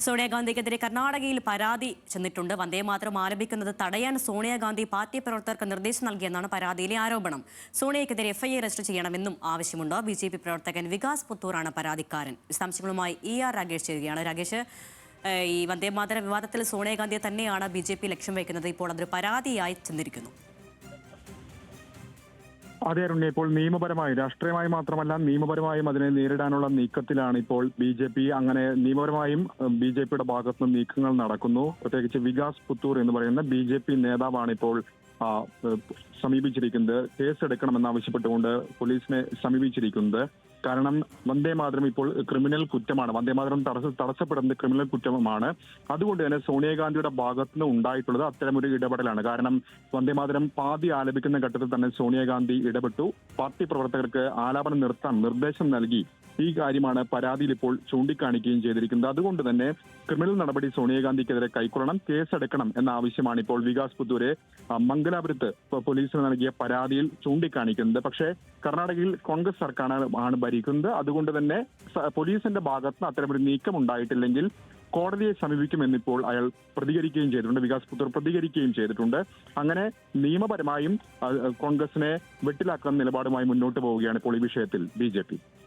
സോണിയാഗാന്ധിക്കെതിരെ കർണാടകയിൽ പരാതി ചെന്നിട്ടുണ്ട്. വന്ദേമാതരം ആലപിക്കുന്നത് തടയാൻ സോണിയാഗാന്ധി പാർട്ടി പ്രവർത്തകർക്ക് നിർദ്ദേശം നൽകിയെന്നാണ് പരാതിയിലെ ആരോപണം. സോണിയക്കെതിരെ എഫ്ഐആർ രജിസ്റ്റർ ചെയ്യണമെന്നും ആവശ്യമുണ്ട്. ബി.ജെ.പി പ്രവർത്തകൻ വികാസ് പുത്തൂറാണ് പരാതിക്കാരൻ. വിശദാംശങ്ങളുമായി ER രാഗേഷ് ചേരുകയാണ്. രാഗേഷ്, ഈ വന്ദേമാതര വിവാദത്തിൽ സോണിയാഗാന്ധിയെ തന്നെയാണ് ബി.ജെ.പി ലക്ഷ്യം വയ്ക്കുന്നത്. ഇപ്പോൾ അതൊരു പരാതിയായി ചെന്നിരിക്കുന്നു. അതെ അരുണ്യ, ഇപ്പോൾ നിയമപരമായി, രാഷ്ട്രീയമായി മാത്രമല്ല നിയമപരമായും അതിനെ നേരിടാനുള്ള നീക്കത്തിലാണ് ഇപ്പോൾ ബി.ജെ.പി. അങ്ങനെ നിയമപരമായും ബി.ജെ.പിയുടെ ഭാഗത്തുനിന്ന് നീക്കങ്ങൾ നടക്കുന്നു. പ്രത്യേകിച്ച് വികാസ് പുത്തൂർ എന്ന് പറയുന്ന ബി.ജെ.പി. നേതാവാണ് ഇപ്പോൾ സമീപിച്ചിരിക്കുന്നത്. കേസെടുക്കണമെന്നാവശ്യപ്പെട്ടുകൊണ്ട് പോലീസിനെ സമീപിച്ചിരിക്കുന്നത്. കാരണം വന്ദേമാതരം ഇപ്പോൾ ക്രിമിനൽ കുറ്റമാണ്. വന്ദേമാതരം തടസ്സപ്പെടുന്നത് ക്രിമിനൽ കുറ്റമാണ്. അതുകൊണ്ട് തന്നെ സോണിയാഗാന്ധിയുടെ ഭാഗത്തുനിന്ന് ഉണ്ടായിട്ടുള്ളത് അത്തരമൊരു ഇടപെടലാണ്. കാരണം വന്ദേമാതരം പാതി ആലപിക്കുന്ന ഘട്ടത്തിൽ തന്നെ സോണിയാഗാന്ധി ഇടപെട്ടു. പാർട്ടി പ്രവർത്തകർക്ക് ആലാപനം നിർത്താൻ നിർദ്ദേശം നൽകി. ഈ കാര്യമാണ് പരാതിയിൽ ഇപ്പോൾ ചൂണ്ടിക്കാണിക്കുകയും ചെയ്തിരിക്കുന്നത്. അതുകൊണ്ട് തന്നെ ക്രിമിനൽ നടപടി സോണിയാഗാന്ധിക്കെതിരെ കൈക്കൊള്ളണം, കേസെടുക്കണം എന്ന ആവശ്യമാണ് ഇപ്പോൾ വികാസ് പുത്തൂരെ മംഗലാപുരത്ത് പോലീസിന് നൽകിയ പരാതിയിൽ ചൂണ്ടിക്കാണിക്കുന്നത്. പക്ഷേ കർണാടകയിൽ കോൺഗ്രസ് സർക്കാരാണ് ഭരിക്കുന്നത്. അതുകൊണ്ട് തന്നെ പോലീസിന്റെ ഭാഗത്ത് അത്തരമൊരു നീക്കം ഉണ്ടായിട്ടില്ലെങ്കിൽ കോടതിയെ സമീപിക്കുമെന്നിപ്പോൾ അയാൾ പ്രതികരിക്കുകയും ചെയ്തിട്ടുണ്ട്. വികാസ് പുത്തൂർ പ്രതികരിക്കുകയും ചെയ്തിട്ടുണ്ട്. അങ്ങനെ നിയമപരമായും കോൺഗ്രസിനെ വെട്ടിലാക്കുന്ന നിലപാടുമായി മുന്നോട്ട് പോവുകയാണ് ഇപ്പോൾ ഈ വിഷയത്തിൽ ബി.ജെ.പി.